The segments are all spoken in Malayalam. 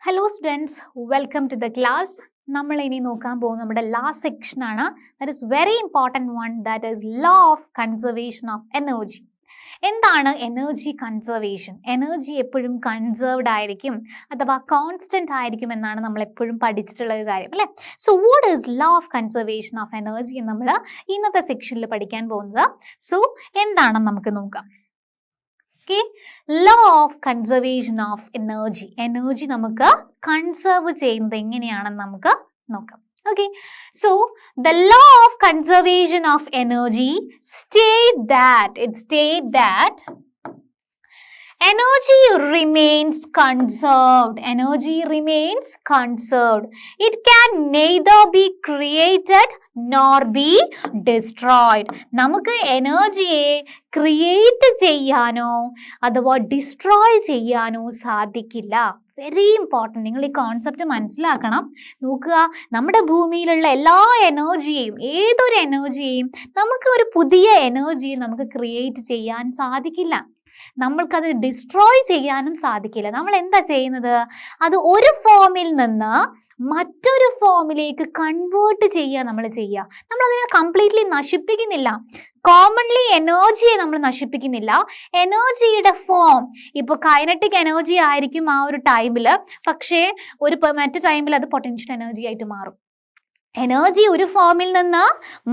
Hello students, welcome to the class. നമ്മൾ ഇനി നോക്കാൻ പോകുന്ന നമ്മുടെ ലാസ്റ്റ് സെക്ഷൻ ആണ്. That is very important one, that is law of conservation of energy. എന്താണ് എനർജി കൺസർവേഷൻ? എനർജി എപ്പോഴും കൺസേർവ്ഡ് ആയിരിക്കും അഥവാ കോൺസ്റ്റന്റ് ആയിരിക്കും എന്നാണ് നമ്മൾ എപ്പോഴും പഠിച്ചിട്ടുള്ള ഒരു കാര്യം അല്ലേ. So what is law of conservation of energy എന്ന് നമ്മൾ ഇന്നത്തെ സെക്ഷനിൽ പഠിക്കാൻ പോകുന്നത്. സോ എന്താണെന്ന് നമുക്ക് നോക്കാം. Okay, law of conservation of energy. Energy നമുക്ക് കൺസേർവ് ചെയ്യുന്നത് എങ്ങനെയാണെന്ന് നമുക്ക് നോക്കാം. Okay, so the law of conservation of energy state that energy remains conserved. Energy remains conserved. It can neither be created nor be destroyed. നമുക്ക് എനർജിയെ ക്രിയേറ്റ് ചെയ്യാനോ അഥവാ ഡിസ്ട്രോയ് ചെയ്യാനോ സാധിക്കില്ല. Very important. നിങ്ങൾ ഈ കോൺസെപ്റ്റ് മനസ്സിലാക്കണം. നോക്കുക, നമ്മുടെ ഭൂമിയിലുള്ള എല്ലാ എനർജിയെയും, ഏതൊരു എനർജിയെയും നമുക്ക് ഒരു പുതിയ എനർജിയെ നമുക്ക് ക്രിയേറ്റ് ചെയ്യാൻ സാധിക്കില്ല. നമ്മൾക്കത് ഡിസ്ട്രോയ് ചെയ്യാനും സാധിക്കില്ല. നമ്മൾ എന്താ ചെയ്യുന്നത്? അത് ഒരു ഫോമിൽ നിന്ന് മറ്റൊരു ഫോമിലേക്ക് കൺവേർട്ട് ചെയ്യുക. നമ്മളതിനെ കംപ്ലീറ്റ്ലി നശിപ്പിക്കുന്നില്ല. കോമൺലി എനർജിയെ നമ്മൾ നശിപ്പിക്കുന്നില്ല. എനർജിയുടെ ഫോം ഇപ്പോൾ കൈനറ്റിക് എനർജി ആയിരിക്കും ആ ഒരു ടൈമിൽ, പക്ഷേ മറ്റു ടൈമിൽ അത് പൊട്ടൻഷ്യൽ എനർജി ആയിട്ട് മാറും. എനർജി ഒരു ഫോമിൽ നിന്ന്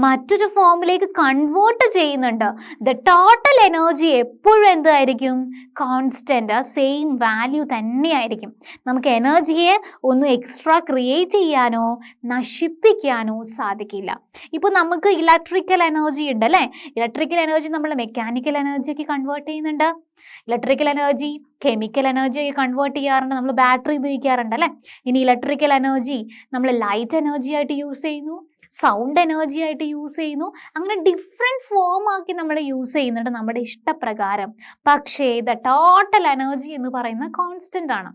മറ്റൊരു ഫോമിലേക്ക് കൺവേർട്ട് ചെയ്യുന്നുണ്ട്. ദ ടോട്ടൽ എനർജി എപ്പോഴും എന്തായിരിക്കും? കോൺസ്റ്റന്റ്, സെയിം വാല്യൂ തന്നെയായിരിക്കും. നമുക്ക് എനർജിയെ ഒന്നും എക്സ്ട്രാ ക്രിയേറ്റ് ചെയ്യാനോ നശിപ്പിക്കാനോ സാധിക്കില്ല. ഇപ്പോൾ നമുക്ക് ഇലക്ട്രിക്കൽ എനർജി ഉണ്ട് അല്ലേ. ഇലക്ട്രിക്കൽ എനർജി നമ്മൾ മെക്കാനിക്കൽ എനർജിക്ക് കൺവേർട്ട് ചെയ്യുന്നുണ്ട്. Electrical energy chemical energy convert ചെയ്യാറുണ്ട്. നമ്മൾ ബാറ്ററി ഉപയോഗിക്കാറുണ്ട് അല്ലേ. ഇനി ഇലക്ട്രിക്കൽ എനർജി നമ്മൾ ലൈറ്റ് എനർജി ആയിട്ട് യൂസ് ചെയ്യുന്നു, സൗണ്ട് എനർജി ആയിട്ട് യൂസ് ചെയ്യുന്നു. അങ്ങനെ ഡിഫറെൻറ്റ് ഫോം ആക്കി നമ്മൾ യൂസ് ചെയ്യുന്നുണ്ട് നമ്മുടെ ഇഷ്ടപ്രകാരം. പക്ഷേ ദ ടോട്ടൽ എനർജി എന്ന് പറയുന്നത് കോൺസ്റ്റന്റ് ആണ്.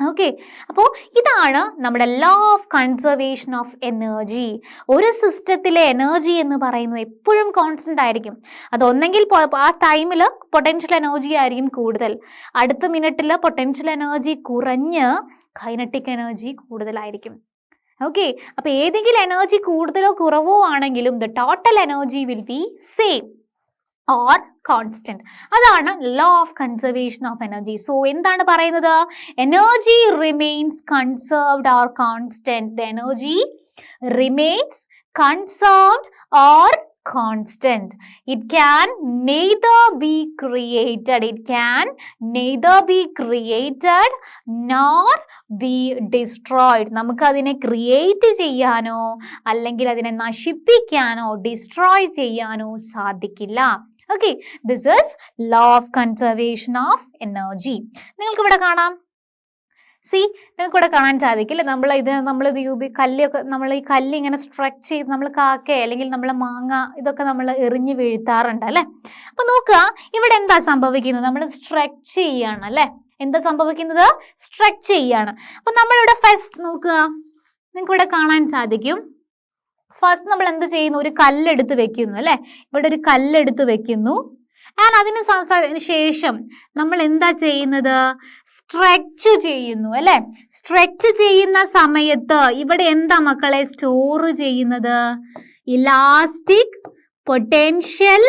ഓക്കെ, അപ്പോൾ ഇതാണ് നമ്മുടെ law of conservation of energy. ഒരു സിസ്റ്റത്തിലെ എനർജി എന്ന് പറയുന്നത് എപ്പോഴും കോൺസ്റ്റന്റ് ആയിരിക്കും. അതൊന്നെങ്കിൽ ആ ടൈമിൽ പൊട്ടൻഷ്യൽ എനർജി ആയിരിക്കും കൂടുതൽ, അടുത്ത മിനിറ്റിൽ പൊട്ടൻഷ്യൽ എനർജി കുറഞ്ഞ് കൈനറ്റിക് എനർജി കൂടുതലായിരിക്കും. ഓക്കെ, അപ്പോൾ ഏതെങ്കിലും എനർജി കൂടുതലോ കുറവോ ആണെങ്കിലും the total energy will be same or constant. അതാണ് law of conservation of energy. So എന്താണ് പറയുന്നത്? Energy remains conserved or constant. The energy remains conserved or constant. It can neither be created. It can neither be created nor be destroyed. നമുക്ക് അതിനെ ക്രിയേറ്റ് ചെയ്യാനോ അല്ലെങ്കിൽ അതിനെ നശിപ്പിക്കാനോ ഡിസ്ട്രോയ് ചെയ്യാനോ സാധിക്കില്ല. Okay, this is law of conservation of energy. നിങ്ങൾക്ക് ഇവിടെ കാണാം. നിങ്ങൾക്ക് ഇവിടെ കാണാൻ സാധിക്കില്ല. കല്ലൊക്കെ നമ്മൾ ഈ കല്ല് ഇങ്ങനെ സ്ട്രെച്ച് ചെയ്ത് നമ്മൾ കാക്ക അല്ലെങ്കിൽ നമ്മൾ മാങ്ങ ഇതൊക്കെ നമ്മൾ എറിഞ്ഞ് വീഴ്ത്താറുണ്ട് അല്ലേ. അപ്പൊ നോക്കുക, ഇവിടെ എന്താ സംഭവിക്കുന്നത്? നമ്മൾ സ്ട്രെച്ച് ചെയ്യാണ് അല്ലേ. എന്താ സംഭവിക്കുന്നത്? സ്ട്രെച്ച് ചെയ്യാണ്. അപ്പൊ നമ്മളിവിടെ ഫസ്റ്റ് നോക്കുക, നിങ്ങൾക്ക് ഇവിടെ കാണാൻ സാധിക്കും. ഫസ്റ്റ് നമ്മൾ എന്ത് ചെയ്യുന്നു? ഒരു കല്ലെടുത്ത് വെക്കുന്നു അല്ലെ. ഇവിടെ ഒരു കല്ലെടുത്ത് വെക്കുന്നു. അതിന് ശേഷം നമ്മൾ എന്താ ചെയ്യുന്നത്? സ്ട്രെച്ച് ചെയ്യുന്നു അല്ലെ. സ്ട്രെച്ച് ചെയ്യുന്ന സമയത്ത് ഇവിടെ എന്താ മക്കളെ സ്റ്റോർ ചെയ്യുന്നത്? Elastic potential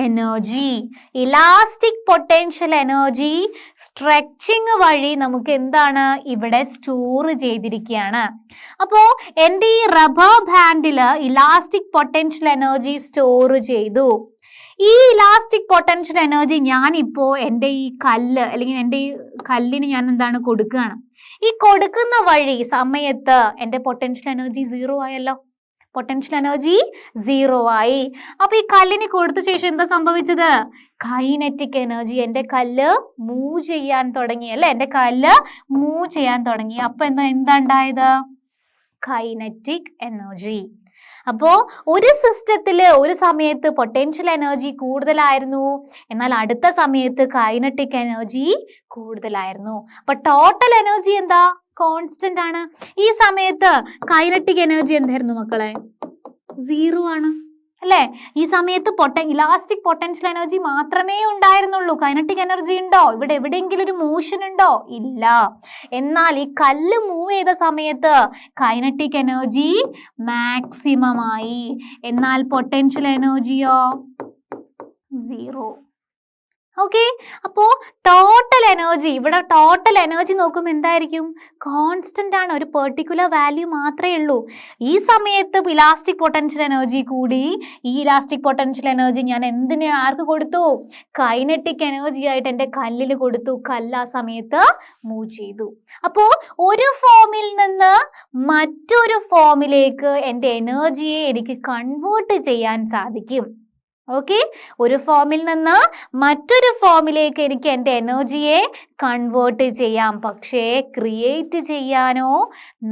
energy. Elastic potential energy stretching വഴി നമുക്ക് എന്താണ് ഇവിടെ സ്റ്റോർ ചെയ്തിരിക്കുകയാണ്. അപ്പോ എൻ്റെ ഈ റബ്ബർ ബാൻഡില് ഇലാസ്റ്റിക് പൊട്ടൻഷ്യൽ എനർജി സ്റ്റോർ ചെയ്തു. ഈ ഇലാസ്റ്റിക് പൊട്ടൻഷ്യൽ എനർജി ഞാനിപ്പോ എൻ്റെ ഈ കല്ല് അല്ലെങ്കിൽ എൻ്റെ ഈ കല്ലിന് ഞാൻ എന്താണ് കൊടുക്കുകയാണ്. ഈ കൊടുക്കുന്ന വഴി സമയത്ത് എൻ്റെ പൊട്ടൻഷ്യൽ എനർജി 0 ആയല്ലോ. പൊട്ടൻഷ്യൽ എനർജി 0 ആയി. അപ്പൊ ഈ കല്ലിന് കൊടുത്ത ശേഷം എന്താ സംഭവിച്ചത്? കൈനറ്റിക് എനർജി, എൻ്റെ കല്ല് മൂവ് ചെയ്യാൻ തുടങ്ങി അല്ലെ. എൻ്റെ കല്ല് മൂവ് ചെയ്യാൻ തുടങ്ങി. അപ്പൊ എന്താ ഉണ്ടായത്? Kinetic energy. അപ്പോ ഒരു സിസ്റ്റത്തില് ഒരു സമയത്ത് പൊട്ടൻഷ്യൽ എനർജി കൂടുതലായിരുന്നു, എന്നാൽ അടുത്ത സമയത്ത് കൈനറ്റിക് എനർജി കൂടുതലായിരുന്നു. അപ്പൊ ടോട്ടൽ എനർജി എന്താ? കോൺസ്റ്റന്റ് ആണ്. ഈ സമയത്ത് കൈനറ്റിക് എനർജി എന്തായിരുന്നു മക്കളെ? 0 ആണ്. അല്ലേ? ഈ സമയത്ത് ഇലാസ്റ്റിക് പൊട്ടൻഷ്യൽ എനർജി മാത്രമേ ഉണ്ടായിരുന്നുള്ളൂ. കൈനറ്റിക് എനർജി ഉണ്ടോ? ഇവിടെ എവിടെയെങ്കിലും ഒരു മോഷൻ ഉണ്ടോ? ഇല്ല. എന്നാൽ ഈ കല്ല് മൂവ് ചെയ്ത സമയത്ത് കൈനറ്റിക് എനർജി മാക്സിമം ആയി. എന്നാൽ പൊട്ടൻഷ്യൽ എനർജിയോ 0. ഓക്കെ, അപ്പോ ടോട്ടൽ എനർജി, ഇവിടെ ടോട്ടൽ എനർജി നോക്കുമ്പോൾ എന്തായിരിക്കും? കോൺസ്റ്റന്റ് ആണ്, ഒരു പെർട്ടിക്കുലർ വാല്യൂ മാത്രമേ ഉള്ളൂ. ഈ സമയത്ത് ഇലാസ്റ്റിക് പൊട്ടൻഷ്യൽ എനർജി കൂടി. ഈ ഇലാസ്റ്റിക് പൊട്ടൻഷ്യൽ എനർജി ഞാൻ ആർക്ക് കൊടുത്തു? കൈനറ്റിക് എനർജി ആയിട്ട് എൻ്റെ കല്ലിൽ കൊടുത്തു. കല്ല് ആ സമയത്ത് മൂവ് ചെയ്തു. അപ്പോ ഒരു ഫോമിൽ നിന്ന് മറ്റൊരു ഫോമിലേക്ക് എൻ്റെ എനർജിയെ എനിക്ക് കൺവേർട്ട് ചെയ്യാൻ സാധിക്കും. ഓക്കെ, ഒരു ഫോമിൽ നിന്ന് മറ്റൊരു ഫോമിലേക്ക് എനിക്ക് എൻ്റെ എനർജിയെ കൺവേർട്ട് ചെയ്യാം. പക്ഷേ ക്രിയേറ്റ് ചെയ്യാനോ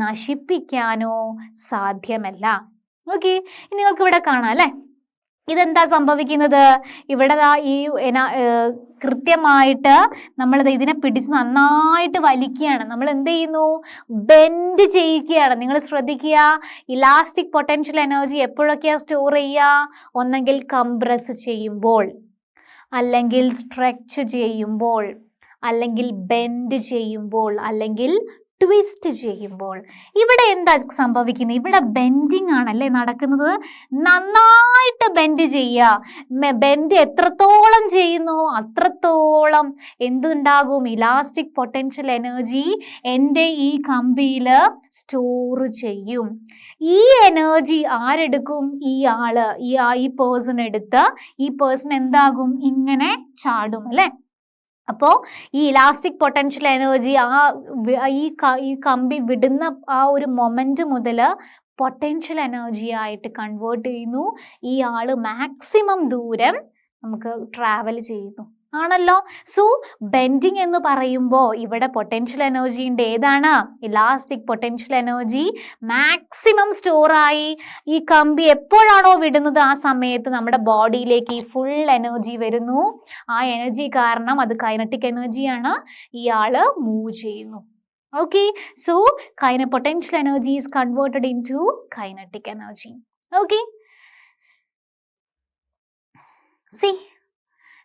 നശിപ്പിക്കാനോ സാധ്യമല്ല. ഓക്കെ, ഇനി നിങ്ങൾക്ക് ഇവിടെ കാണാം അല്ലേ? ഇതെന്താ സംഭവിക്കുന്നത്? ഇവിടെ ഈ കൃത്യമായിട്ട് നമ്മൾ ഇതിനെ പിടിച്ച് നന്നായിട്ട് വലിക്കുകയാണ്. നമ്മൾ എന്ത് ചെയ്യുന്നു? ബെൻഡ് ചെയ്യിക്കുകയാണ്. നിങ്ങൾ ശ്രദ്ധിക്കുക, ഇലാസ്റ്റിക് പൊട്ടൻഷ്യൽ എനർജി എപ്പോഴൊക്കെയാ സ്റ്റോർ ചെയ്യുക? ഒന്നെങ്കിൽ കംപ്രസ് ചെയ്യുമ്പോൾ, അല്ലെങ്കിൽ സ്ട്രെച്ച് ചെയ്യുമ്പോൾ, അല്ലെങ്കിൽ ബെൻഡ് ചെയ്യുമ്പോൾ, അല്ലെങ്കിൽ ട്വിസ്റ്റ് ചെയ്യുമ്പോൾ. ഇവിടെ എന്താ സംഭവിക്കുന്നത്? ഇവിടെ ബെൻഡിങ് ആണല്ലേ നടക്കുന്നത്. നന്നായിട്ട് ബെൻഡ് ചെയ്യുക. ബെൻഡ് എത്രത്തോളം ചെയ്യുന്നു അത്രത്തോളം എന്തുണ്ടാകും? ഇലാസ്റ്റിക് പൊട്ടൻഷ്യൽ എനർജി എൻ്റെ ഈ കമ്പിയിൽ സ്റ്റോർ ചെയ്യും. ഈ എനർജി ആരെടുക്കും? ഈ പേഴ്സൺ എടുത്ത് ഈ പേഴ്സൺ എന്താകും? ഇങ്ങനെ ചാടും അല്ലേ? അപ്പോൾ ഈ ഇലാസ്റ്റിക് പൊട്ടൻഷ്യൽ എനർജി ഈ കമ്പി വിടുന്ന ആ ഒരു മൊമെന്റ് മുതൽ പൊട്ടൻഷ്യൽ എനർജി ആയിട്ട് കൺവേർട്ട് ചെയ്യുന്നു. ഈ ആള് മാക്സിമം ദൂരം നമുക്ക് ട്രാവൽ ചെയ്യുന്നു ആണല്ലോ. സോ ബെൻഡിങ് എന്ന് പറയുമ്പോൾ ഇവിടെ പൊട്ടൻഷ്യൽ എനർജിൻ്റെ ഏതാണ്? ഇലാസ്റ്റിക് പൊട്ടൻഷ്യൽ എനർജി മാക്സിമം സ്റ്റോറായി. ഈ കമ്പി എപ്പോഴാണോ വിടുന്നത് ആ സമയത്ത് നമ്മുടെ ബോഡിയിലേക്ക് ഈ ഫുൾ എനർജി വരുന്നു. ആ എനർജി കാരണം അത് കൈനറ്റിക് എനർജിയാണ്. ഇയാള് മൂവ് ചെയ്യുന്നു. Okay, so potential energy is converted into kinetic energy. Okay. See,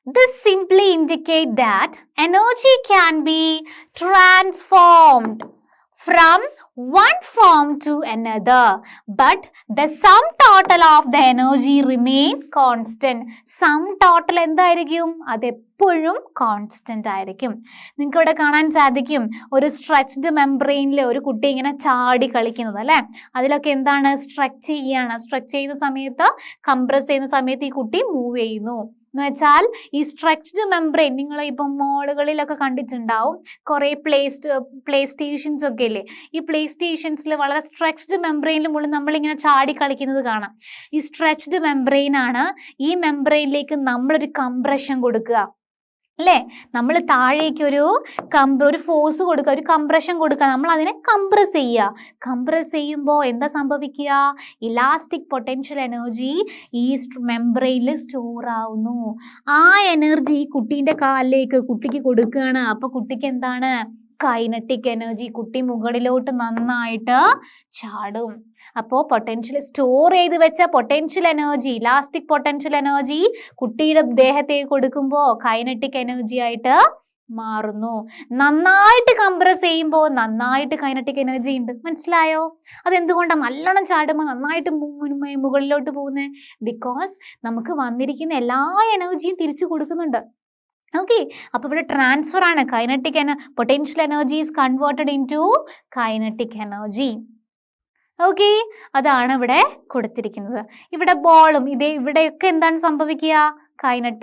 this simply indicates that energy can be transformed from one form to another, but the sum total of the energy remain constant. Sum total എന്തായിരിക്കും? അതെപ്പോഴും കോൺസ്റ്റന്റ് ആയിരിക്കും. നിങ്ങൾക്ക് ഇവിടെ കാണാൻ സാധിക്കും ഒരു സ്ട്രെച്ച്ഡ് മെംബ്രെയിനിൽ ഒരു കുട്ടി ഇങ്ങനെ ചാടി കളിക്കുന്നത് അല്ലേ? അതിലൊക്കെ എന്താണ്? സ്ട്രെച്ച് ചെയ്യാണ്. സ്ട്രെച്ച് ചെയ്യുന്ന സമയത്ത്, കംപ്രസ് ചെയ്യുന്ന സമയത്ത് ഈ കുട്ടി മൂവ് ചെയ്യുന്നു എന്ന് വെച്ചാൽ ഈ സ്ട്രെച്ച്ഡ് മെംബ്രെയിൻ നിങ്ങൾ ഇപ്പം മോളുകളിലൊക്കെ കണ്ടിട്ടുണ്ടാവും. കുറേ പ്ലേ സ്റ്റേഷൻസ് ഒക്കെ ഇല്ലേ? ഈ പ്ലേ സ്റ്റേഷൻസിൽ വളരെ സ്ട്രെച്ച്ഡ് മെംബ്രെയിനിൽ മുകളിൽ നമ്മളിങ്ങനെ ചാടി കളിക്കുന്നത് കാണാം. ഈ സ്ട്രെച്ച്ഡ് മെംബ്രെയിൻ ആണ്. ഈ മെംബ്രെയിനിലേക്ക് നമ്മളൊരു കംപ്രഷൻ കൊടുക്കുക അല്ലേ? നമ്മൾ താഴേക്ക് ഒരു ഫോഴ്സ് കൊടുക്കുക, ഒരു കംപ്രഷൻ കൊടുക്കുക. നമ്മൾ അതിനെ കംപ്രസ് ചെയ്യുക. കംപ്രസ് ചെയ്യുമ്പോൾ എന്താ സംഭവിക്കുക? ഇലാസ്റ്റിക് പൊട്ടൻഷ്യൽ എനർജി ഈ മെംബ്രെയിനിൽ സ്റ്റോർ ആവുന്നു. ആ എനർജി ഈ കുട്ടീൻ്റെ കാലിലേക്ക് കുട്ടിക്ക് കൊടുക്കുകയാണ്. അപ്പോൾ കുട്ടിക്ക് എന്താണ്? Kinetic energy. കുട്ടി മുകളിലോട്ട് നന്നായിട്ട് ചാടും. അപ്പോൾ പൊട്ടൻഷ്യൽ സ്റ്റോർ ചെയ്ത് വെച്ച potential energy, elastic potential energy കുട്ടിയുടെ ദേഹത്തേക്ക് കൊടുക്കുമ്പോൾ കൈനറ്റിക് എനർജി ആയിട്ട് മാറുന്നു. നന്നായിട്ട് കംപ്രസ് ചെയ്യുമ്പോൾ നന്നായിട്ട് കൈനറ്റിക് എനർജി ഉണ്ട്. മനസ്സിലായോ? അതെന്തുകൊണ്ടാണ് നല്ലോണം ചാടുമ്പോൾ നന്നായിട്ട് മുകളിലോട്ട് പോകുന്നത്? ബിക്കോസ് നമുക്ക് വന്നിരിക്കുന്ന എല്ലാ എനർജിയും തിരിച്ചു കൊടുക്കുന്നുണ്ട്. ഓക്കെ, അപ്പൊ ഇവിടെ ട്രാൻസ്ഫർ ആണ്. Potential energy is converted into kinetic energy. Okay, അതാണ് ഇവിടെ കൊടുത്തിരിക്കുന്നത്. ഇവിടെ ബോളും ഇവിടെയൊക്കെ എന്താണ് സംഭവിക്കുക?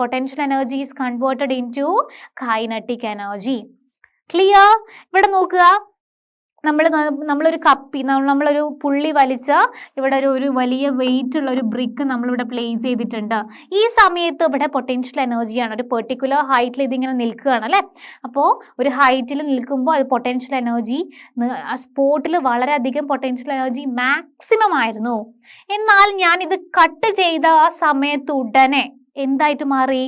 Potential energy is converted into kinetic energy. Clear? ഇവിടെ നോക്കുക, നമ്മളൊരു പുള്ളി വലിച്ച ഇവിടെ ഒരു വലിയ വെയിറ്റ് ഉള്ള ഒരു ബ്രിക്ക് നമ്മളിവിടെ പ്ലേസ് ചെയ്തിട്ടുണ്ട്. ഈ സമയത്ത് ഇവിടെ പൊട്ടൻഷ്യൽ എനർജിയാണ്. ഒരു പെർട്ടിക്കുലർ ഹൈറ്റിൽ ഇതിങ്ങനെ നിൽക്കുകയാണ് അല്ലേ? അപ്പോൾ ഒരു ഹൈറ്റിൽ നിൽക്കുമ്പോൾ അത് പൊട്ടൻഷ്യൽ എനർജി ആ സ്പോട്ടിൽ വളരെയധികം പൊട്ടൻഷ്യൽ എനർജി മാക്സിമം ആയിരുന്നു. എന്നാൽ ഞാൻ ഇത് കട്ട് ചെയ്ത ആ സമയത്ത് ഉടനെ എന്തായിട്ട് മാറി?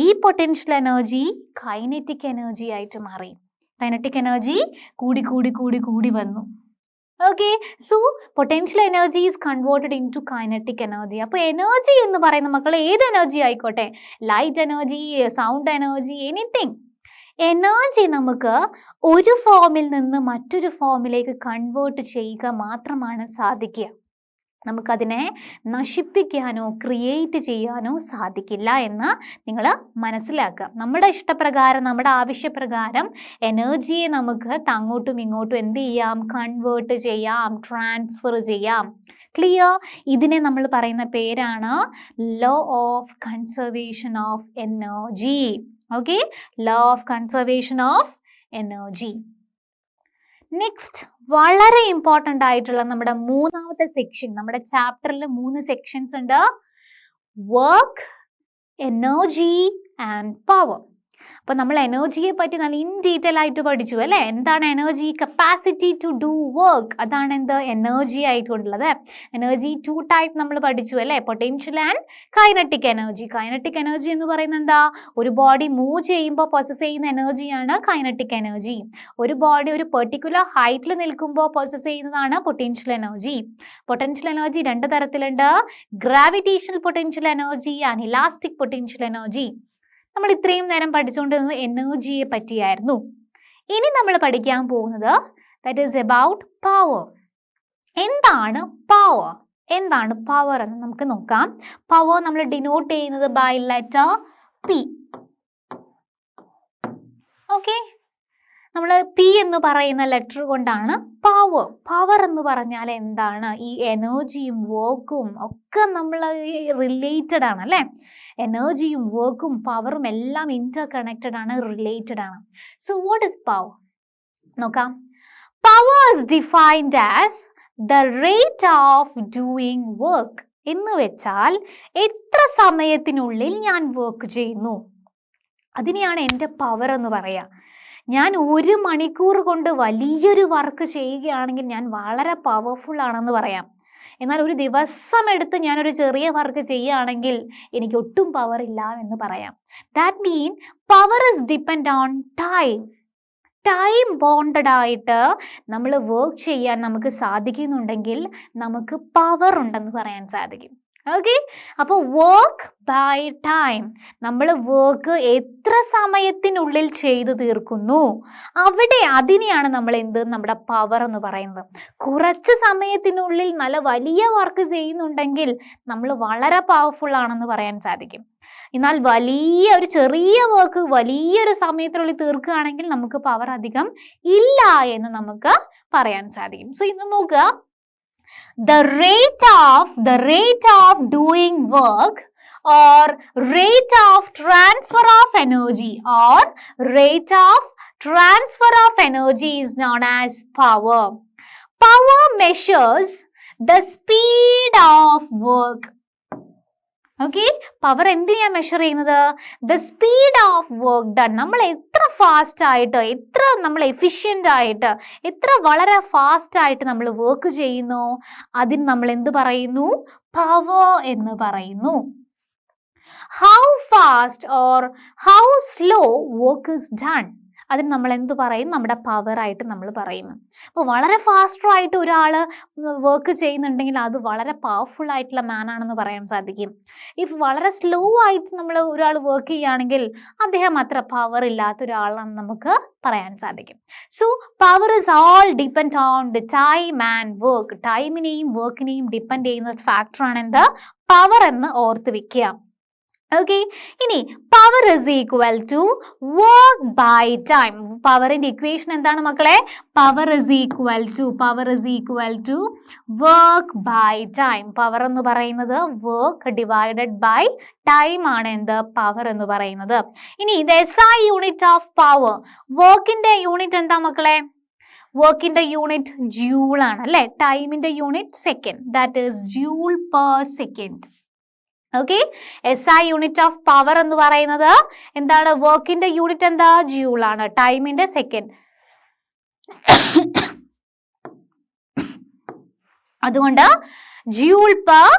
ഈ പൊട്ടൻഷ്യൽ എനർജി കൈനറ്റിക് എനർജി ആയിട്ട് മാറി. കൈനറ്റിക് എനർജി കൂടി വന്നു. Okay, so potential energy is converted into kinetic energy. അപ്പോൾ എനർജി എന്ന് പറയുന്ന മക്കൾ ഏത് എനർജി ആയിക്കോട്ടെ, light energy, sound energy, anything, energy നമുക്ക് ഒരു ഫോമിൽ നിന്ന് മറ്റൊരു ഫോമിലേക്ക് കൺവേർട്ട് ചെയ്യുക മാത്രമാണ് സാധിക്കുക. നമുക്കതിനെ നശിപ്പിക്കാനോ ക്രിയേറ്റ് ചെയ്യാനോ സാധിക്കില്ല എന്ന് നിങ്ങൾ മനസ്സിലാക്കുക. നമ്മുടെ ഇഷ്ടപ്രകാരം, നമ്മുടെ ആവശ്യപ്രകാരം എനർജിയെ നമുക്ക് അങ്ങോട്ടും ഇങ്ങോട്ടും എന്ത് ചെയ്യാം, കൺവേർട്ട് ചെയ്യാം, ട്രാൻസ്ഫർ ചെയ്യാം. ക്ലിയർ? ഇതിനെ നമ്മൾ പറയുന്ന പേരാണ് law of conservation of energy. Okay, law of conservation of energy. Next, വളരെ ഇമ്പോർട്ടൻ്റ് ആയിട്ടുള്ള നമ്മുടെ മൂന്നാമത്തെ സെക്ഷൻ, നമ്മുടെ ചാപ്റ്ററിൽ 3 സെക്ഷൻസ് ഉണ്ട്. Work, energy and power. അപ്പോൾ നമ്മൾ എനർജിയെ പറ്റി നല്ല ഇൻ ഡീറ്റെയിൽ ആയിട്ട് പഠിച്ചു അല്ലേ. എന്താണ് energy? Capacity to do work. അതാണ് എന്ത് എനർജി ആയിട്ടുള്ളത്. എനർജി 2 ടൈപ്പ് നമ്മൾ പഠിച്ചു അല്ലേ, potential and kinetic energy. Kinetic energy എന്ന് പറയുന്നത് എന്താ? ഒരു ബോഡി മൂവ് ചെയ്യുമ്പോൾ പൊസസ് ചെയ്യുന്ന എനർജിയാണ് കൈനറ്റിക് എനർജി. ഒരു ബോഡി ഒരു പെർട്ടിക്കുലർ ഹൈറ്റിൽ നിൽക്കുമ്പോൾ പൊസസ് ചെയ്യുന്നതാണ് പൊട്ടൻഷ്യൽ എനർജി. പൊട്ടൻഷ്യൽ എനർജി 2 തരത്തിലുണ്ട്, gravitational potential energy and elastic potential energy. നമ്മൾ ഇത്രയും നേരം പഠിച്ചുകൊണ്ടിരുന്നത് എനർജിയെ പറ്റിയായിരുന്നു. ഇനി നമ്മൾ പഠിക്കാൻ പോകുന്നത് ദാറ്റ് ഈസ് അബൌട്ട് പവർ. എന്താണ് പവർ? എന്താണ് പവർ എന്ന് നമുക്ക് നോക്കാം. പവർ നമ്മൾ ഡിനോട്ട് ചെയ്യുന്നത് ബൈ ലെറ്റർ പി. ഓക്കെ, നമ്മൾ പി എന്ന് പറയുന്ന ലെറ്റർ കൊണ്ടാണ് പവർ. പവർ എന്ന് പറഞ്ഞാൽ എന്താണ്? ഈ എനർജിയും വർക്കും ഒക്കെ നമ്മൾ റിലേറ്റഡ് ആണ് അല്ലേ. എനർജിയും വർക്കും പവറും എല്ലാം ഇന്റർ കണക്റ്റഡ് ആണ്, റിലേറ്റഡ് ആണ്. So what is power? നോക്കാം. Power is defined as the rate of doing work. എന്ന് വെച്ചാൽ എത്ര സമയത്തിനുള്ളിൽ ഞാൻ വർക്ക് ചെയ്യുന്നു, അതിനെയാണ് എൻ്റെ പവർ എന്ന് പറയാ. ഞാൻ 1 മണിക്കൂർ കൊണ്ട് വലിയൊരു വർക്ക് ചെയ്യുകയാണെങ്കിൽ ഞാൻ വളരെ പവർഫുൾ ആണെന്ന് പറയാം. എന്നാൽ ഒരു ദിവസം എടുത്ത് ഞാനൊരു ചെറിയ വർക്ക് ചെയ്യുകയാണെങ്കിൽ എനിക്ക് ഒട്ടും പവർ ഇല്ല എന്ന് പറയാം. That mean power is depend on time. Time bonded ആയിട്ട് നമ്മൾ വർക്ക് ചെയ്യാൻ നമുക്ക് സാധിക്കുന്നുണ്ടെങ്കിൽ നമുക്ക് പവർ ഉണ്ടെന്ന് പറയാൻ സാധിക്കും. ഓക്കെ, അപ്പോൾ വർക്ക് ബൈ ടൈം. നമ്മൾ വർക്ക് എത്ര സമയത്തിനുള്ളിൽ ചെയ്തു തീർക്കുന്നു അതിനെയാണ് നമ്മൾ നമ്മുടെ പവർ എന്ന് പറയുന്നത്. കുറച്ച് സമയത്തിനുള്ളിൽ നല്ല വലിയ വർക്ക് ചെയ്യുന്നുണ്ടെങ്കിൽ നമ്മൾ വളരെ പവർഫുൾ ആണെന്ന് പറയാൻ സാധിക്കും. എന്നാൽ ഒരു ചെറിയ വർക്ക് വലിയൊരു സമയത്തിനുള്ളിൽ തീർക്കുകയാണെങ്കിൽ നമുക്ക് പവർ അധികം ഇല്ല എന്ന് നമുക്ക് പറയാൻ സാധിക്കും. സോ ഇത് നോക്കുക. The rate of doing work or rate of transfer of energy is known as power. Power measures the speed of work. Okay, power എന്തിനാ മെഷർ ചെയ്യുന്നത്? The speed of work done. നമ്മൾ എത്ര ഫാസ്റ്റ് ആയിട്ട്, എത്ര നമ്മൾ എഫിഷ്യൻ്റ് ആയിട്ട്, എത്ര വളരെ ഫാസ്റ്റ് ആയിട്ട് നമ്മൾ വർക്ക് ചെയ്യുന്നു, അതിന് നമ്മൾ എന്ത് പറയുന്നു? പവർ എന്ന് പറയുന്നു. How fast or how slow work is done, അതിന് നമ്മൾ എന്ത് പറയും? നമ്മുടെ പവർ ആയിട്ട് നമ്മൾ പറയുന്നു. അപ്പോൾ വളരെ ഫാസ്റ്ററായിട്ട് ഒരാൾ വർക്ക് ചെയ്യുന്നുണ്ടെങ്കിൽ അത് വളരെ പവർഫുൾ ആയിട്ടുള്ള മാൻ ആണെന്ന് പറയാൻ സാധിക്കും. ഇഫ് വളരെ സ്ലോ ആയിട്ട് നമ്മൾ ഒരാൾ വർക്ക് ചെയ്യുകയാണെങ്കിൽ അദ്ദേഹം അത്ര പവർ ഇല്ലാത്ത ഒരാളാണെന്ന് നമുക്ക് പറയാൻ സാധിക്കും. So power is all depend on the time and work. ടൈമിനെയും വർക്കിനെയും ഡിപ്പെൻഡ് ചെയ്യുന്ന ഫാക്ടറാണ് എന്ത്? പവർ എന്ന് ഓർത്ത് വെക്കുക. ഓക്കെ, ഇനി power is equal to work by time. പവറിന്റെ ഇക്വേഷൻ എന്താണ് മക്കളെ? Power is equal to work by time. Power എന്ന് പറയുന്നത് വർക്ക് ഡിവൈഡഡ് ബൈ ടൈം ആണ് എന്ത്? പവർ എന്ന് പറയുന്നത്. ഇനി ഇത് SI യൂണിറ്റ് ഓഫ് പവർ. വർക്കിന്റെ യൂണിറ്റ് എന്താ മക്കളെ? വർക്കിന്റെ യൂണിറ്റ് ജൂൾ ആണ് അല്ലെ. ടൈമിന്റെ unit second, that is joule per second. Okay, SI unit of power എന്ന് പറയുന്നത് എന്താണ്? വർക്കിന്റെ യൂണിറ്റ് എന്താ? ജൂൾ ആണ്. ടൈമിന്റെ സെക്കൻഡ്. അതുകൊണ്ട് ജൂൾ പെർ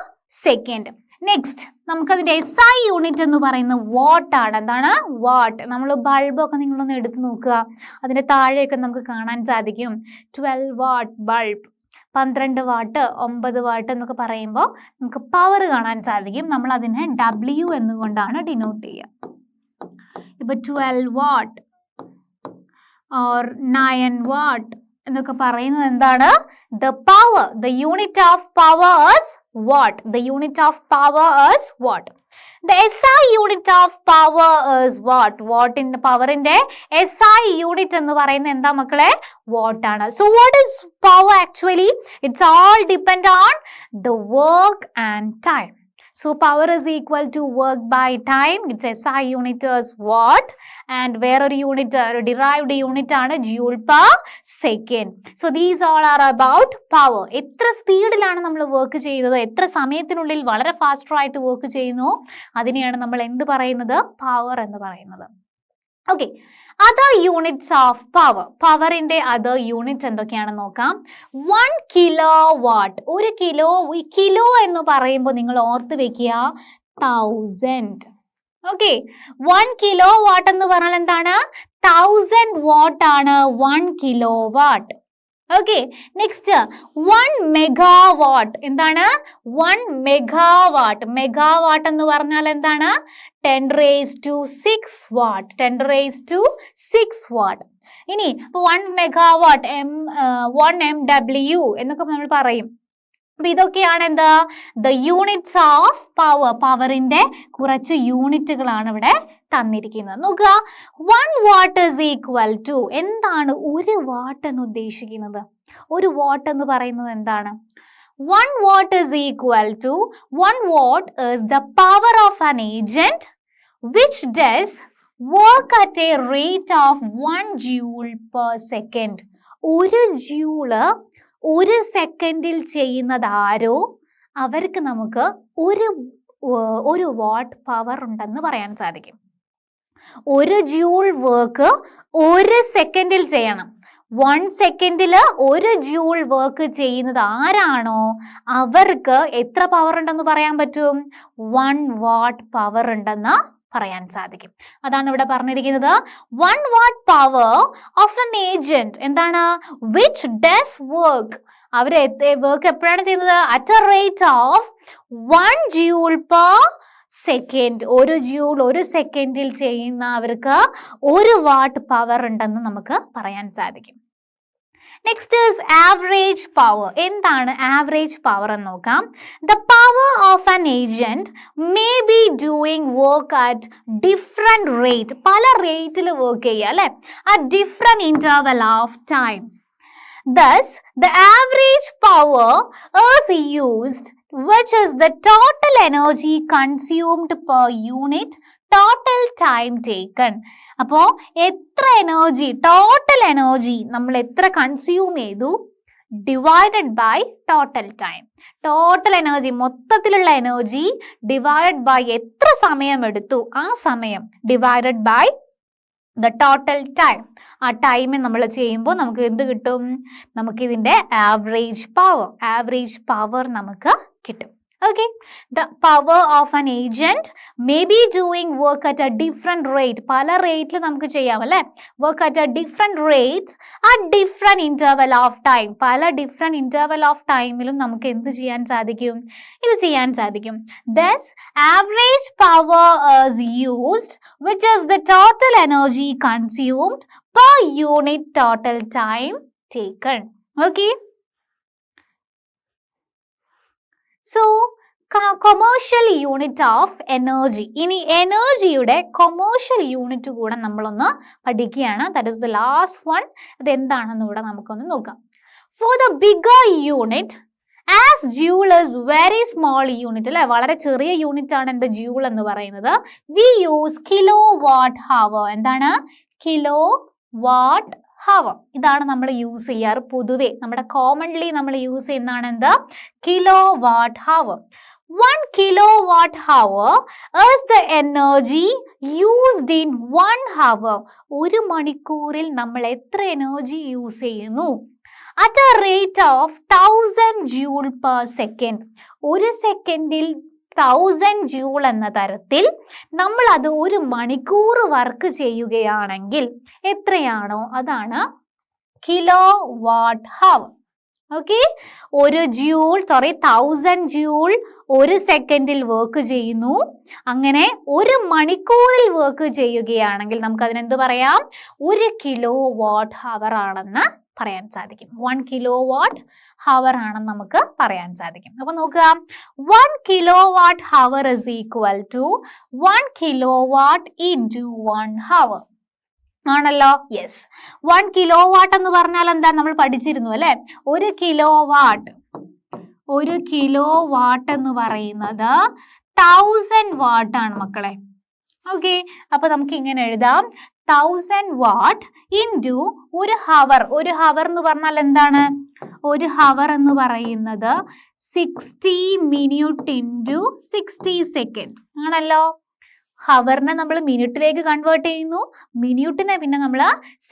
സെക്കൻഡ്. നെക്സ്റ്റ് നമുക്കതിന്റെ SI യൂണിറ്റ് എന്ന് പറയുന്നത് വാട്ട് ആണ്. എന്താണ്? വാട്ട്. നമ്മൾ ബൾബൊക്കെ നിങ്ങളൊന്ന് എടുത്ത് നോക്കുക, അതിന്റെ താഴെയൊക്കെ നമുക്ക് കാണാൻ സാധിക്കും 12 വാട്ട് ബൾബ്. 12 വാട്ട് 9 വാട്ട് എന്നൊക്കെ പറയുമ്പോൾ നമുക്ക് പവർ കാണാൻ സാധിക്കും. നമ്മൾ അതിനെ W എന്നുകൊണ്ടാണ് ഡിനോട്ട് ചെയ്യുക. ഇപ്പൊ 12 വാട്ട് ഓർ 9 വാട്ട് എന്നൊക്കെ പറയുന്നത് എന്താണ്? The power, the unit of power is watt. The unit of power is watt. The SI unit of power is watt. Watt in power inde SI unit എന്ന് പറയുന്നത് എന്താ മക്കളെ? Watt ആണ്. So what is power actually? It's all depend on the work and time. So power is equal to work by time. Its SI unit is watt. And വേറൊരു unit, derived unit ആണ് joule per second. So these all are about power. എത്ര സ്പീഡിലാണ് നമ്മൾ വർക്ക് ചെയ്യുന്നത്, എത്ര സമയത്തിനുള്ളിൽ വളരെ ഫാസ്റ്റർ ആയിട്ട് വർക്ക് ചെയ്യുന്നു, അതിനെയാണ് നമ്മൾ എന്ത് പറയുന്നത്? പവർ എന്ന് പറയുന്നത്. Okay, other units of power. പവറിന്റെ അതർ യൂണിറ്റ്സ് എന്തൊക്കെയാണെന്ന് നോക്കാം. 1 കിലോ വാട്ട്. ഒരു കിലോ, കിലോ എന്ന് പറയുമ്പോൾ നിങ്ങൾ ഓർത്ത് വെക്കുക 1000. ഓക്കെ, 1 കിലോ വാട്ട് എന്ന് പറഞ്ഞാൽ എന്താണ്? 1000 വാട്ട് ആണ് 1 kilo watt. Okay, next 1 megawatt. എന്താണ്? 1 മെഗാവാട്ട്. മെഗാവാട്ട് എന്ന് പറഞ്ഞാൽ എന്താണ്? 10⁻⁶ വാട്ട്. 10⁻⁶ വാട്ട്. ഇനി 1 മെഗാവാട്ട് 1 MW എന്നൊക്കെ നമ്മൾ പറയും. അപ്പൊ ഇതൊക്കെയാണ് എന്താ? The units of power. പവറിന്റെ കുറച്ച് യൂണിറ്റുകളാണ് ഇവിടെ തന്നിരിക്കുന്നത്. നോക്കുക, 1 വാട്ട് is equal to. എന്താണ് ഒരു വാട്ട് എന്ന് ഉദ്ദേശിക്കുന്നത്? ഒരു വാട്ട് എന്ന് പറയുന്നത് എന്താണ്? 1 watt is equal to 1 watt is the power of an agent which does work at a rate of 1 joule per second. ഒരു ജൂള് ഒരു സെക്കൻഡിൽ ചെയ്യുന്നത് ആരോ അവർക്ക് നമുക്ക് ഒരു വാട്ട് പവർ ഉണ്ടെന്ന് പറയാൻ സാധിക്കും. ഒരു ജൂൾ വർക്ക് ഒരു സെക്കൻഡിൽ ചെയ്യണം. 1 സെക്കൻഡിൽ ഒരു ജൂൾ വർക്ക് ചെയ്യുന്നത് ആരാണോ അവർക്ക് എത്ര പവർ ഉണ്ടെന്ന് പറയാൻ പറ്റും? 1 വാട്ട് പവർ ഉണ്ടെന്ന് പറയാൻ സാധിക്കും. അതാണ് ഇവിടെ പറഞ്ഞിരിക്കുന്നത്. 1 watt power of an agent. എന്താണ്? Which does work. അവർ വർക്ക് എപ്പോഴാണ് ചെയ്യുന്നത്? At a rate of 1 joule per second. ഒരു ജൂൾ ഒരു സെക്കൻഡിൽ ചെയ്യുന്ന അവർക്ക് 1 വാട്ട് പവർ ഉണ്ടെന്ന് നമുക്ക് പറയാൻ സാധിക്കും. Next is average power. എന്താണ് ആവറേജ് പവർ എന്ന് നോക്കാം. The power of an agent may be doing work at different rate. പല റേറ്റിൽ വർക്ക് ചെയ്യുക അല്ലെ, at different interval of time. Thus, the average power is used, which is the total energy consumed per unit total time taken. അപ്പോ എത്ര എനർജി, ടോട്ടൽ എനർജി നമ്മൾ എത്ര കൺസ്യൂം ചെയ്തു divided by total time. Total energy, മൊത്തത്തിലുള്ള എനർജി ഡിവൈഡഡ് ബൈ എത്ര സമയം എടുത്തു ആ സമയം divided by the total time. ആ ടൈമിൽ നമ്മൾ ചെയ്യുമ്പോൾ നമുക്ക് എന്ത് കിട്ടും? നമുക്ക് ഇതിന്റെ ആവറേജ് പവർ നമുക്ക് കിട്ടും. Okay, the power of an agent may be doing work at a different rate. പല റേറ്റിൽ നമുക്ക് ചെയ്യാം അല്ലെ, work at a different rates at different interval of time. പല different interval of timeലും നമുക്ക് എന്ത് ചെയ്യാൻ സാധിക്കും? ഇത് ചെയ്യാൻ സാധിക്കും. Thus, average power is used, which is the total energy consumed per unit total time taken. Okay. So, commercial unit of energy. ഇനി എനർജിയുടെ കൊമേഴ്ഷ്യൽ യൂണിറ്റ് കൂടെ നമ്മളൊന്ന് പഠിക്കുകയാണ്. That is the last one. അത് എന്താണെന്ന് കൂടെ നമുക്കൊന്ന് നോക്കാം. For the bigger unit, as joule is very small unit അല്ലെ, വളരെ ചെറിയ യൂണിറ്റ് ആണ് എന്ത് ജൂൾ എന്ന് പറയുന്നത്. We use kilowatt hour. എന്താണ്? Kilowatt hour. ഇതാണ് നമ്മൾ യൂസ് ചെയ്യാറ് പൊതുവെ. നമ്മുടെ കോമൺലി നമ്മൾ യൂസ് ചെയ്യുന്നതാണ് എന്ത്? Kilowatt hour. 1 kilowatt hour is the energy used in 1 hour. ഒരു മണിക്കൂറിൽ നമ്മൾ എത്ര എനർജി യൂസ് ചെയ്യുന്നു? At a rate of 1000 joule per second. ഒരു സെക്കൻഡിൽ 1000 ജൂൾ എന്ന തരത്തിൽ നമ്മൾ അത് ഒരു മണിക്കൂർ വർക്ക് ചെയ്യുകയാണെങ്കിൽ എത്രയാണോ അതാണ് kilowatt hour. Okay, 1000 joule 1 സെക്കൻഡിൽ വർക്ക് ചെയ്യുന്നു. അങ്ങനെ 1 മണിക്കൂറിൽ വർക്ക് ചെയ്യുകയാണെങ്കിൽ നമുക്ക് അതിനെന്ത് പറയാം? 1 കിലോ വാട്ട് ഹവർ ആണെന്ന് പറയാൻ സാധിക്കും. 1 കിലോ വാട്ട് ഹവർ ആണെന്ന് നമുക്ക് പറയാൻ സാധിക്കും. അപ്പൊ നോക്കുക, 1 kilowatt hour is equal to 1 kilowatt into 1 hour ആണല്ലോ. യെസ്, 1 കിലോ വാട്ട് എന്ന് പറഞ്ഞാൽ എന്താ? നമ്മൾ പഠിച്ചിരുന്നു അല്ലെ? 1 കിലോ വാട്ട് എന്ന് പറയുന്നത് 1000 വാട്ട് ആണ് മക്കളെ. ഓക്കെ, അപ്പൊ നമുക്ക് ഇങ്ങനെ എഴുതാം, 1000 വാട്ട് ഇൻറ്റു 1 ഹവർ. 1 ഹവർ എന്ന് പറഞ്ഞാൽ എന്താണ്? 1 ഹവർ എന്ന് പറയുന്നത് 60 മിനിറ്റ് ഇൻറ്റു 60 സെക്കൻഡ് ആണല്ലോ. ഹവറിനെ നമ്മൾ മിനിറ്റിലേക്ക് കൺവേർട്ട് ചെയ്യുന്നു, മിനിറ്റിനെ പിന്നെ നമ്മൾ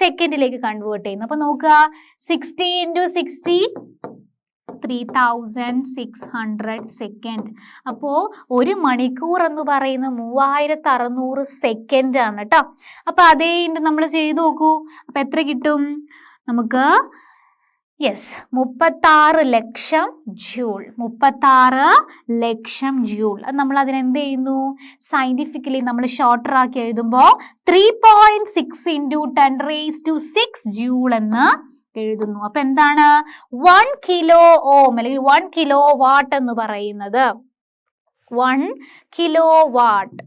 സെക്കൻഡിലേക്ക് കൺവേർട്ട് ചെയ്യുന്നു. അപ്പൊ നോക്കുക, 60 ഇൻറ്റു 60 3600 സെക്കൻഡ്. അപ്പോൾ 1 മണിക്കൂർ എന്ന് പറയുന്നത് 3600 സെക്കൻഡ് ആണ് കേട്ടോ. അപ്പൊ അതേ നമ്മൾ ചെയ്തു നോക്കൂ. അപ്പൊ എത്ര കിട്ടും നമുക്ക്? യെസ്, 36 ലക്ഷം ജൂൾ. 36 ലക്ഷം ജൂൾ. നമ്മൾ അതിനെന്ത് ചെയ്യുന്നു? സയന്റിഫിക്കലി നമ്മൾ ഷോർട്ടർ ആക്കി എഴുതുമ്പോൾ 3.6 ഇൻറ്റു 10⁶ ജൂൾ എന്ന് എഴുതുന്നു. അപ്പൊ എന്താണ്? 1 കിലോ ഓം അല്ലെങ്കിൽ 1 കിലോ വാട്ട് എന്ന് പറയുന്നത് 1 kilowatt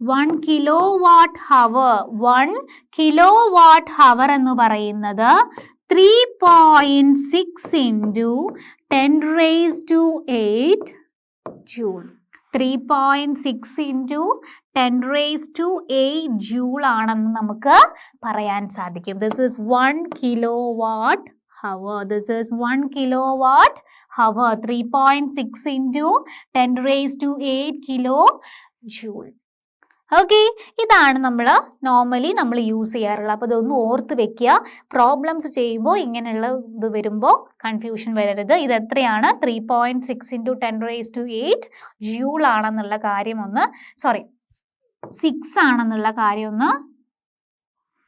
1 kilowatt hour 1 kilowatt hour എന്ന് പറയുന്നത് 3.6 ഇൻറ്റു 10⁸ ജൂൾ. 3.6 ഇൻറ്റു 10⁸ ജൂൾ ആണെന്ന് നമുക്ക് പറയാൻ സാധിക്കും. This is 1 kilowatt hour. This is 1 kilowatt hour. 3.6 into 10⁸ kilojoule. Okay, ഇതാണ് നമ്മൾ നോർമലി നമ്മൾ യൂസ് ചെയ്യാറുള്ളത്. അപ്പോൾ ഇതൊന്ന് ഓർത്ത് വെക്കുക. പ്രോബ്ലംസ് ചെയ്യുമ്പോൾ ഇങ്ങനെയുള്ള ഇത് വരുമ്പോൾ കൺഫ്യൂഷൻ വരരുത്. ഇത് എത്രയാണ്? 3.6 ഇൻറ്റു 10⁸ ജൂൾ ആണെന്നുള്ള കാര്യം ഒന്ന് 6 ആണെന്നുള്ള കാര്യം ഒന്ന്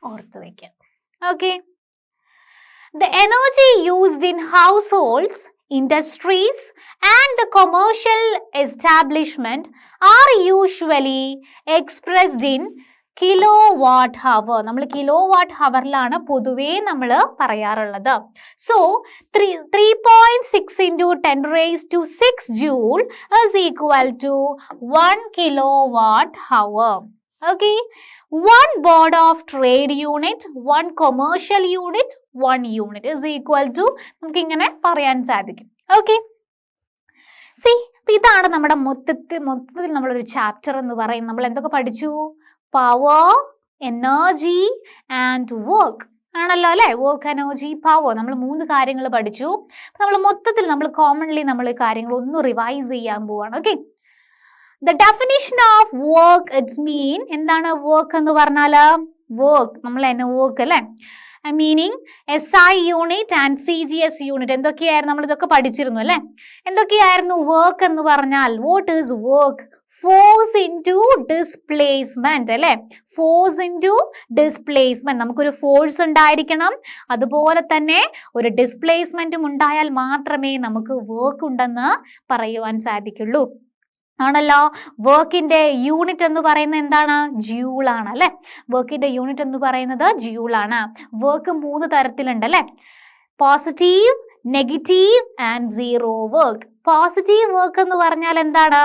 ഓർത്ത് വെക്കുക. Okay, the energy used in households, industries and the commercial establishment are usually expressed in kilowatt hour. നമ്മൾ കിലോവാട്ട് ഹവറിലാണ് പൊതുവേ നമ്മൾ പറയാറുള്ളത്. So 3.6 into 10⁶ joule is equal to 1 kilowatt hour. Okay, 1 board of trade unit, 1 commercial unit, 1 unit is equal to നമുക്ക് ഇങ്ങനെ പറയാൻ സാധിക്കും. ഓക്കെ, സി ഇതാണ് നമ്മുടെ മൊത്തത്തിൽ നമ്മളൊരു ചാപ്റ്റർ എന്ന് പറയും. നമ്മൾ എന്തൊക്കെ പഠിച്ചു? പവർ, എനർജി ആൻഡ് വർക്ക് ആണല്ലോ അല്ലെ? Work, energy, power. നമ്മൾ 3 കാര്യങ്ങൾ പഠിച്ചു. നമ്മൾ മൊത്തത്തിൽ നമ്മൾ കോമൺലി നമ്മൾ കാര്യങ്ങൾ ഒന്ന് റിവൈസ് ചെയ്യാൻ പോവാണ്. Okay, the definition of work, it's mean എന്താണ് work എന്ന് പറഞ്ഞാൽ? വർക്ക് നമ്മൾ തന്നെ വർക്ക് അല്ലേ? Meaning SI unit and CGS unit എന്തൊക്കെയായിരുന്നു? നമ്മൾ ഇതൊക്കെ പഠിച്ചിരുന്നു അല്ലെ? എന്തൊക്കെയായിരുന്നു വർക്ക് എന്ന് പറഞ്ഞാൽ? What is work? Force into displacement അല്ലെ? Force into displacement. നമുക്കൊരു ഫോഴ്സ് ഉണ്ടായിരിക്കണം, അതുപോലെ തന്നെ ഒരു ഡിസ്പ്ലേസ്മെന്റും ഉണ്ടായാൽ മാത്രമേ നമുക്ക് വർക്ക് ഉണ്ടെന്ന് പറയുവാൻ സാധിക്കുള്ളൂ ആണല്ലോ. വർക്കിന്റെ യൂണിറ്റ് എന്ന് പറയുന്നത് എന്താണ്? ജൂൾ ആണ് അല്ലെ? വർക്കിന്റെ യൂണിറ്റ് എന്ന് പറയുന്നത് ജൂൾ ആണ്. വർക്ക് 3 തരത്തിലുണ്ട് അല്ലെ? Positive, negative and zero work. Positive work എന്ന് പറഞ്ഞാൽ എന്താണ്?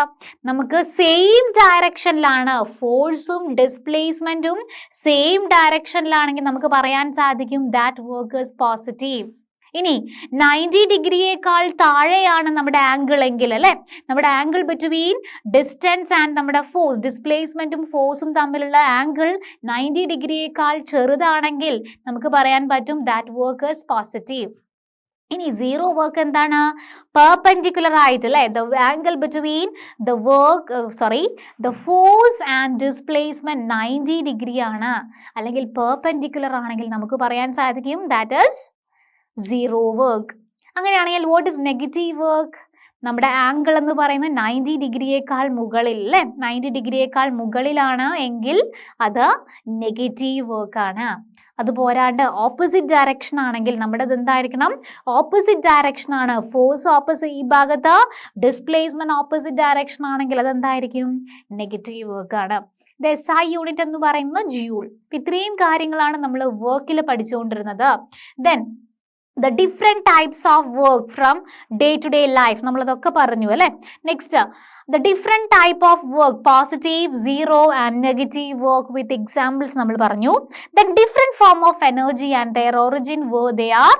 നമുക്ക് സെയിം ഡയറക്ഷനിലാണ് ഫോഴ്സും ഡിസ്പ്ലേസ്മെന്റും സെയിം ഡയറക്ഷനിലാണെങ്കിൽ നമുക്ക് പറയാൻ സാധിക്കും ദാറ്റ് വർക്ക് ഈസ് പോസിറ്റീവ്. ഇനി 90 ഡിഗ്രിയേക്കാൾ താഴെയാണ് നമ്മുടെ ആംഗിൾ എങ്കിൽ അല്ലെ? നമ്മുടെ ആംഗിൾ ബിറ്റ്വീൻ ഡിസ്റ്റൻസ് ആൻഡ് നമ്മുടെ ഫോഴ്സ്, ഡിസ്പ്ലേസ്മെന്റും ഫോഴ്സും തമ്മിലുള്ള ആംഗിൾ 90 ഡിഗ്രിയേക്കാൾ ചെറുതാണെങ്കിൽ നമുക്ക് പറയാൻ പറ്റും ദാറ്റ് വർക്ക് ഈസ് പോസിറ്റീവ്. ഇനി സീറോ വർക്ക് എന്താണ്? പെർപെൻഡിക്കുലർ ആയിട്ട് അല്ലെ? The angle between the force and displacement 90 degree ആണ്, അല്ലെങ്കിൽ പെർപെൻഡിക്കുലർ ആണെങ്കിൽ നമുക്ക് പറയാൻ സാധിക്കും ദാറ്റ് ഈസ് സീറോ വർക്ക്. അങ്ങനെയാണെങ്കിൽ വാട്ട് ഇസ് നെഗറ്റീവ് വർക്ക്? നമ്മുടെ ആംഗിൾ എന്ന് പറയുന്നത് 90 ഡിഗ്രിയേക്കാൾ മുകളിൽ അല്ലേ, 90 ഡിഗ്രിയേക്കാൾ മുകളിലാണ് എങ്കിൽ അത് നെഗറ്റീവ് വർക്ക് ആണ്. അത് പോരാണ്ട് ഓപ്പോസിറ്റ് ഡയറക്ഷൻ ആണെങ്കിൽ നമ്മുടേത് എന്തായിരിക്കണം, ഓപ്പോസിറ്റ് ഡയറക്ഷൻ ആണ്. ഫോഴ്സ് ഓപ്പോസിറ്റ്, ഈ ഭാഗത്ത് ഡിസ്പ്ലേസ്മെന്റ് ഓപ്പോസിറ്റ് ഡയറക്ഷൻ ആണെങ്കിൽ അതെന്തായിരിക്കും, നെഗറ്റീവ് വർക്ക് ആണ്. SI യൂണിറ്റ് എന്ന് പറയുന്നത് ജൂൾ. ഇത്രയും കാര്യങ്ങളാണ് നമ്മൾ വർക്കിൽ പഠിച്ചുകൊണ്ടിരുന്നത്. Then the different types of work from day to day life, നമ്മളതൊക്കെ പറഞ്ഞു അല്ലേ. Next, the different type of work, positive, zero and negative work with examples നമ്മൾ പറഞ്ഞു. The different form of energy and their origin, where they are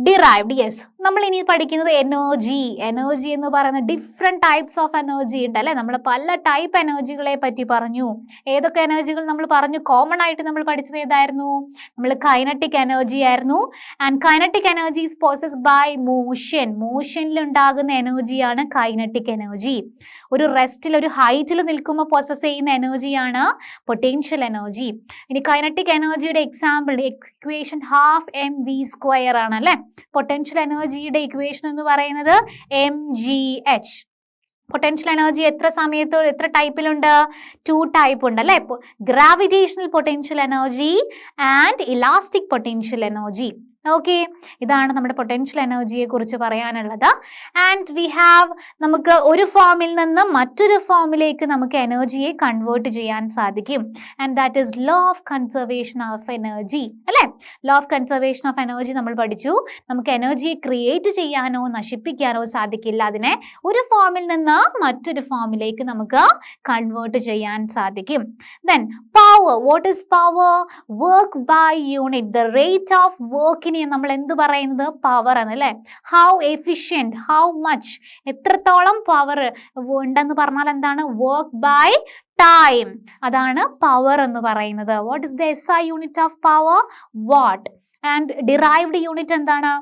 derived. Yes, നമ്മൾ ഇനി പഠിക്കുന്നത് എനർജി എന്ന് പറയുന്ന ഡിഫറെന്റ് ടൈപ്സ് ഓഫ് എനർജി ഉണ്ട് അല്ലെ. നമ്മൾ പല ടൈപ്പ് എനർജികളെ പറ്റി പറഞ്ഞു. ഏതൊക്കെ എനർജികൾ നമ്മൾ പറഞ്ഞു? കോമൺ ആയിട്ട് നമ്മൾ പഠിച്ചത് ഏതായിരുന്നു? നമ്മൾ കൈനറ്റിക് എനർജി ആയിരുന്നു. And kinetic energy is possessed by മോഷനിൽ ഉണ്ടാകുന്ന എനർജിയാണ് കൈനറ്റിക് എനർജി. ഒരു റെസ്റ്റിൽ, ഒരു ഹൈറ്റിൽ നിൽക്കുമ്പോൾ പോസസ് ചെയ്യുന്ന എനർജിയാണ് പൊട്ടൻഷ്യൽ എനർജി. ഇനി കൈനറ്റിക് എനർജിയുടെ എക്സാമ്പിൾ ഇക്വേഷൻ ½ ആണ് അല്ലെ. പൊട്ടൻഷ്യൽ എനർജിയുടെ ഇക്വേഷൻ എന്ന് പറയുന്നത് mgh. പൊട്ടൻഷ്യൽ എനർജി എത്ര സമയത്ത് എത്ര ടൈപ്പിലുണ്ട്? 2 ടൈപ്പ് ഉണ്ട് അല്ലെ. Gravitational potential energy and elastic potential energy. Okay, ഇതാണ് നമ്മുടെ പൊട്ടൻഷ്യൽ എനർജിയെ കുറിച്ച് പറയാനുള്ളത്. ആൻഡ് വി ഹാവ്, നമുക്ക് ഒരു ഫോമിൽ നിന്ന് മറ്റൊരു ഫോമിലേക്ക് നമുക്ക് എനർജിയെ കൺവേർട്ട് ചെയ്യാൻ സാധിക്കും. And that is law of conservation of energy അല്ലെ. Law of conservation of energy നമ്മൾ പഠിച്ചു. നമുക്ക് എനർജിയെ ക്രിയേറ്റ് ചെയ്യാനോ നശിപ്പിക്കാനോ സാധിക്കില്ല. അതിനെ ഒരു ഫോമിൽ നിന്ന് മറ്റൊരു ഫോമിലേക്ക് നമുക്ക് കൺവേർട്ട് ചെയ്യാൻ സാധിക്കും. Then power, what is power? Work by unit, the rate of work നമ്മൾ എന്ത് പറയുന്നത്? പവർ എന്നല്ലേ. ഹൗ എഫിഷ്യന്റ്, ഹൗ മച്ച്, എത്രത്തോളം പവർ ഉണ്ടെന്ന് പറഞ്ഞാൽ എന്താണ്? വർക്ക് ബൈ ടൈം, അതാണ് പവർ എന്ന് പറയുന്നത്. What is the SI unit of power? Watt. And derived unit എന്താണ്?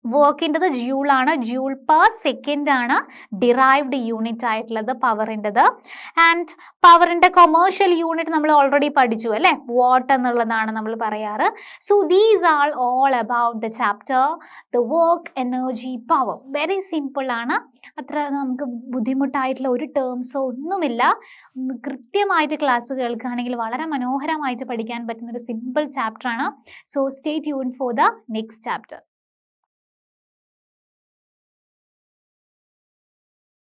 വർക്കിൻ്റെത് ജൂൾ ആണ്, ജൂൾ പെർ സെക്കൻഡ് ആണ് ഡിറൈവ്ഡ് യൂണിറ്റ് ആയിട്ടുള്ളത് പവറിൻ്റെത്. ആൻഡ് പവറിൻ്റെ കൊമേഴ്ഷ്യൽ യൂണിറ്റ് നമ്മൾ ഓൾറെഡി പഠിച്ചു അല്ലേ, വാട്ട് എന്നുള്ളതാണ് നമ്മൾ പറയാറ്. So these are all about the chapter the work, energy, power. Very simple ആണ്, അത്ര നമുക്ക് ബുദ്ധിമുട്ടായിട്ടുള്ള ഒരു ടേംസോ ഒന്നുമില്ല. കൃത്യമായിട്ട് ക്ലാസ് കേൾക്കുകയാണെങ്കിൽ വളരെ മനോഹരമായിട്ട് പഠിക്കാൻ പറ്റുന്ന ഒരു സിമ്പിൾ ചാപ്റ്റർ ആണ്. So stay tune for the next chapter.